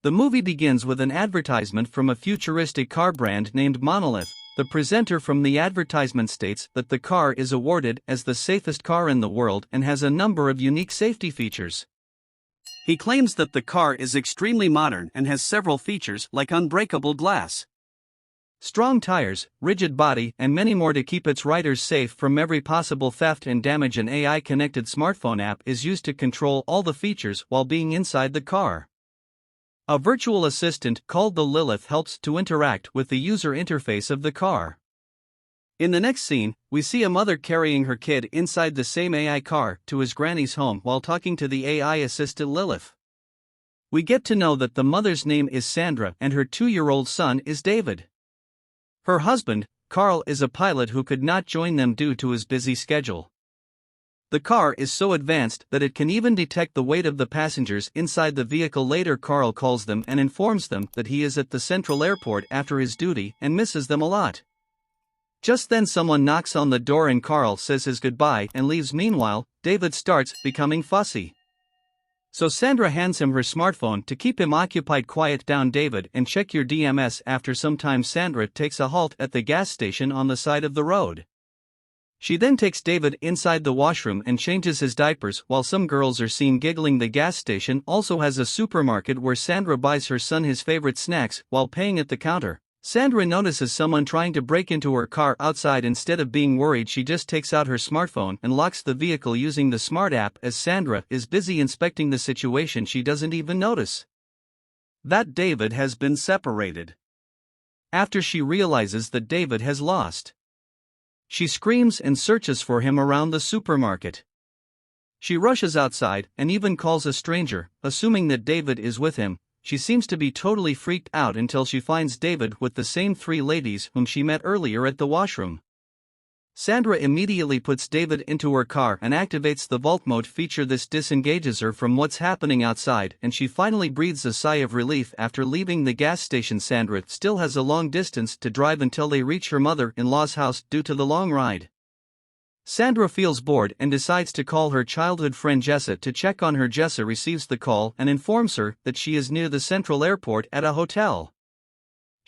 The movie begins with an advertisement from a futuristic car brand named Monolith. The presenter from the advertisement states that the car is awarded as the safest car in the world and has a number of unique safety features. He claims that the car is extremely modern and has several features like unbreakable glass, strong tires, rigid body, and many more to keep its riders safe from every possible theft and damage. An AI-connected smartphone app is used to control all the features while being inside the car. A virtual assistant called the Lilith helps to interact with the user interface of the car. In the next scene, we see a mother carrying her kid inside the same AI car to his granny's home while talking to the AI assistant Lilith. We get to know that the mother's name is Sandra and her 2-year-old son is David. Her husband, Carl, is a pilot who could not join them due to his busy schedule. The car is so advanced that it can even detect the weight of the passengers inside the vehicle. Later, Carl calls them and informs them that he is at the central airport after his duty and misses them a lot. Just then someone knocks on the door and Carl says his goodbye and leaves. Meanwhile, David starts becoming fussy. So Sandra hands him her smartphone to keep him occupied. Quiet down, David, and check your DMS. After some time, Sandra takes a halt at the gas station on the side of the road. She then takes David inside the washroom and changes his diapers while some girls are seen giggling. The gas station also has a supermarket where Sandra buys her son his favorite snacks. While paying at the counter, Sandra notices someone trying to break into her car outside. Instead of being worried, she just takes out her smartphone and locks the vehicle using the smart app. As Sandra is busy inspecting the situation, she doesn't even notice that David has been separated. After she realizes that David has lost, she screams and searches for him around the supermarket. She rushes outside and even calls a stranger, assuming that David is with him. She seems to be totally freaked out until she finds David with the same 3 ladies whom she met earlier at the washroom. Sandra immediately puts David into her car and activates the vault mode feature. This disengages her from what's happening outside, and she finally breathes a sigh of relief after leaving the gas station. Sandra still has a long distance to drive until they reach her mother-in-law's house due to the long ride. Sandra feels bored and decides to call her childhood friend Jessa to check on her. Jessa receives the call and informs her that she is near the central airport at a hotel.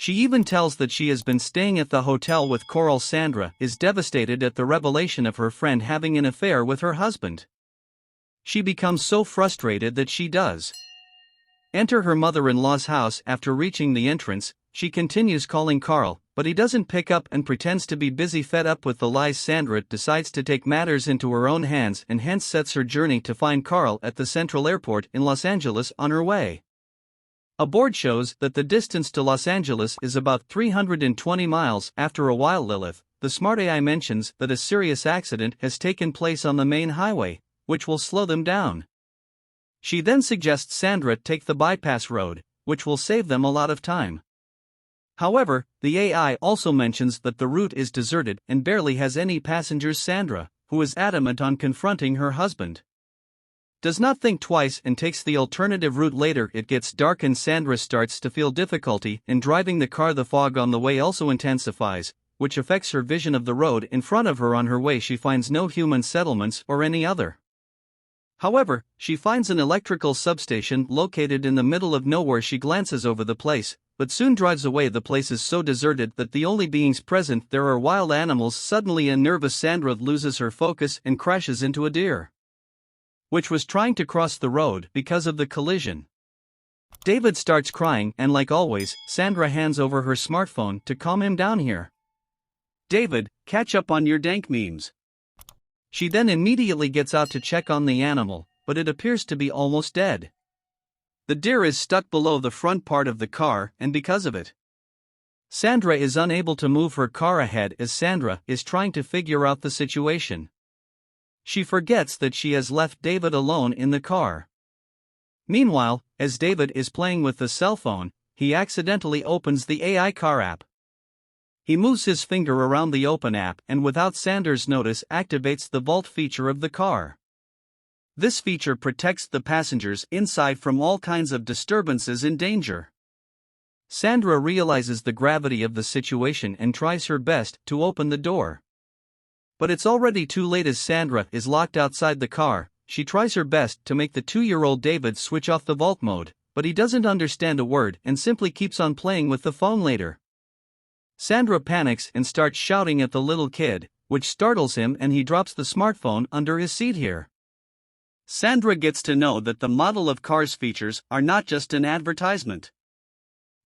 She even tells that she has been staying at the hotel with Coral. Sandra is devastated at the revelation of her friend having an affair with her husband. She becomes so frustrated that she does enter her mother-in-law's house. After reaching the entrance, she continues calling Carl, but he doesn't pick up and pretends to be busy. Fed up with the lies, Sandra decides to take matters into her own hands and hence sets her journey to find Carl at the Central Airport in Los Angeles. On her way, a board shows that the distance to Los Angeles is about 320 miles. After a while, Lilith, the smart AI, mentions that a serious accident has taken place on the main highway, which will slow them down. She then suggests Sandra take the bypass road, which will save them a lot of time. However, the AI also mentions that the route is deserted and barely has any passengers. Sandra, who is adamant on confronting her husband, does not think twice and takes the alternative route. Later, it gets dark and Sandra starts to feel difficulty in driving the car. The fog on the way also intensifies, which affects her vision of the road in front of her. On her way, she finds no human settlements or any other. However, she finds an electrical substation located in the middle of nowhere. She glances over the place, but soon drives away. The place is so deserted that the only beings present there are wild animals. Suddenly, a nervous Sandra loses her focus and crashes into a deer, which was trying to cross the road because of the collision. David starts crying and, like always, Sandra hands over her smartphone to calm him down. Here, David, catch up on your dank memes. She then immediately gets out to check on the animal, but it appears to be almost dead. The deer is stuck below the front part of the car, and because of it, Sandra is unable to move her car ahead. As Sandra is trying to figure out the situation, she forgets that she has left David alone in the car. Meanwhile, as David is playing with the cell phone, he accidentally opens the AI car app. He moves his finger around the open app and, without Sandra's notice, activates the vault feature of the car. This feature protects the passengers inside from all kinds of disturbances and danger. Sandra realizes the gravity of the situation and tries her best to open the door. But it's already too late. As Sandra is locked outside the car, she tries her best to make the 2-year-old David switch off the vault mode, but he doesn't understand a word and simply keeps on playing with the phone later. Sandra panics and starts shouting at the little kid, which startles him and he drops the smartphone under his seat here. Sandra gets to know that the model of car's features are not just an advertisement,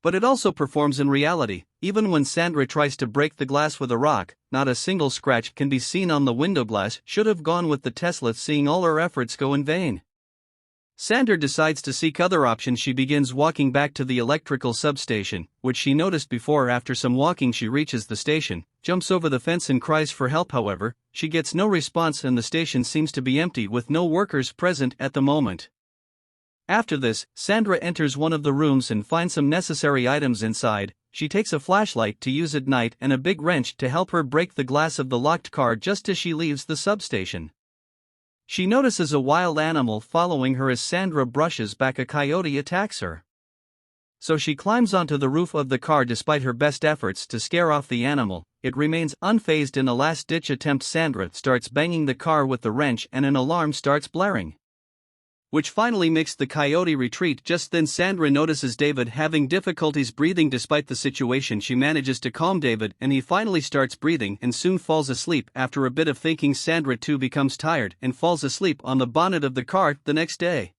but it also performs in reality. Even when Sandra tries to break the glass with a rock, not a single scratch can be seen on the window glass. Should have gone with the Tesla, seeing all her efforts go in vain. Sandra decides to seek other options. She begins walking back to the electrical substation, which she noticed before. After some walking, she reaches the station, jumps over the fence and cries for help. However, she gets no response and the station seems to be empty with no workers present at the moment. After this, Sandra enters one of the rooms and finds some necessary items inside. She takes a flashlight to use at night and a big wrench to help her break the glass of the locked car just as she leaves the substation. She notices a wild animal following her. As Sandra brushes back, a coyote attacks her. So she climbs onto the roof of the car. Despite her best efforts to scare off the animal, it remains unfazed. In a last-ditch attempt, Sandra starts banging the car with the wrench and an alarm starts blaring, which finally makes the coyote retreat. Just then Sandra notices David having difficulties breathing. Despite the situation, she manages to calm David and he finally starts breathing and soon falls asleep. After a bit of thinking, Sandra too becomes tired and falls asleep on the bonnet of the car. The next day,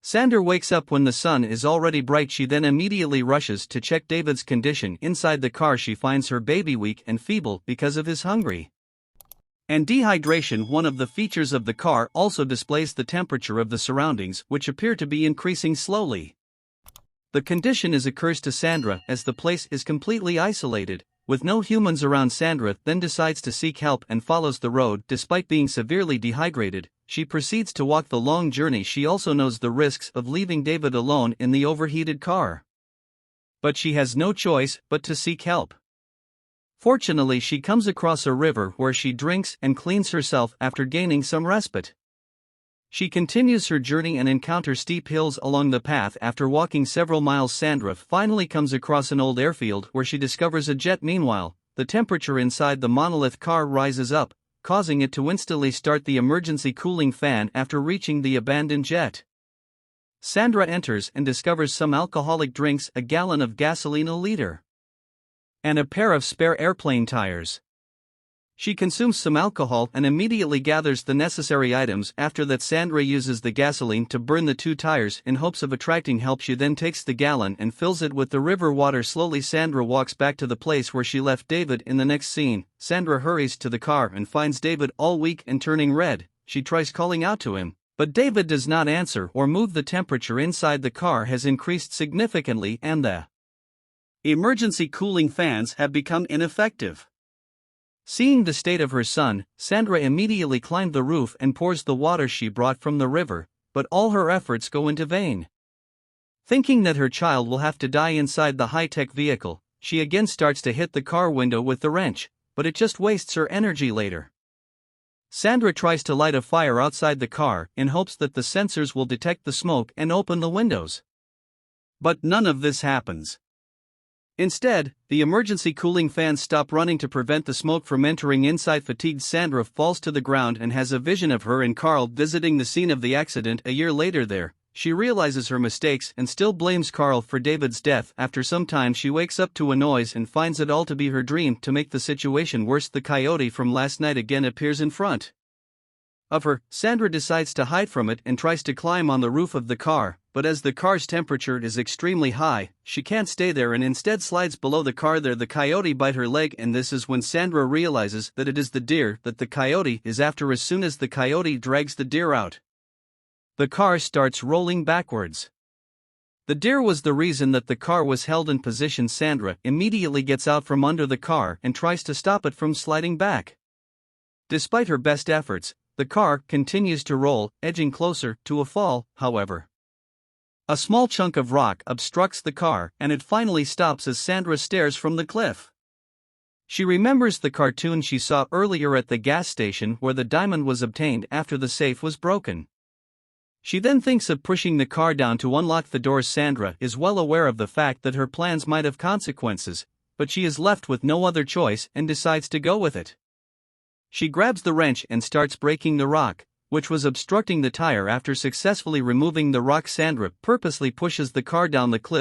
Sandra wakes up when the sun is already bright. She then immediately rushes to check David's condition. Inside the car she finds her baby weak and feeble because of his hungry and dehydration. One of the features of the car also displays the temperature of the surroundings, which appear to be increasing slowly. The condition occurs to Sandra as the place is completely isolated, with no humans around. Sandra then decides to seek help and follows the road. Despite being severely dehydrated, she proceeds to walk the long journey. She also knows the risks of leaving David alone in the overheated car, but she has no choice but to seek help. Fortunately, she comes across a river where she drinks and cleans herself after gaining some respite. She continues her journey and encounters steep hills along the path. After walking several miles, Sandra finally comes across an old airfield where she discovers a jet. Meanwhile, the temperature inside the monolith car rises up, causing it to instantly start the emergency cooling fan. After reaching the abandoned jet, Sandra enters and discovers some alcoholic drinks, a gallon of gasoline, a liter, and a pair of spare airplane tires. She consumes some alcohol and immediately gathers the necessary items. After that, Sandra uses the gasoline to burn the 2 tires in hopes of attracting help. She then takes the gallon and fills it with the river water. Slowly Sandra walks back to the place where she left David. In the next scene, Sandra hurries to the car and finds David all weak and turning red. She tries calling out to him, but David does not answer or move. The temperature inside the car has increased significantly and the emergency cooling fans have become ineffective. Seeing the state of her son, Sandra immediately climbed the roof and pours the water she brought from the river, but all her efforts go into vain. Thinking that her child will have to die inside the high-tech vehicle, she again starts to hit the car window with the wrench, but it just wastes her energy later. Sandra tries to light a fire outside the car in hopes that the sensors will detect the smoke and open the windows, but none of this happens. Instead, the emergency cooling fans stop running to prevent the smoke from entering inside. Fatigued, Sandra falls to the ground and has a vision of her and Carl visiting the scene of the accident. A year later there, she realizes her mistakes and still blames Carl for David's death. After some time, she wakes up to a noise and finds it all to be her dream. To make the situation worse, the coyote from last night again appears in front of her. Sandra decides to hide from it and tries to climb on the roof of the car, but as the car's temperature is extremely high, she can't stay there and instead slides below the car. There, the coyote bites her leg, and this is when Sandra realizes that it is the deer that the coyote is after. As soon as the coyote drags the deer out, the car starts rolling backwards. The deer was the reason that the car was held in position. Sandra immediately gets out from under the car and tries to stop it from sliding back. Despite her best efforts, the car continues to roll, edging closer to a fall. However, a small chunk of rock obstructs the car and it finally stops as Sandra stares from the cliff. She remembers the cartoon she saw earlier at the gas station where the diamond was obtained after the safe was broken. She then thinks of pushing the car down to unlock the doors. Sandra is well aware of the fact that her plans might have consequences, but she is left with no other choice and decides to go with it. She grabs the wrench and starts breaking the rock, which was obstructing the tire after successfully removing the rock. Sandra purposely pushes the car down the cliff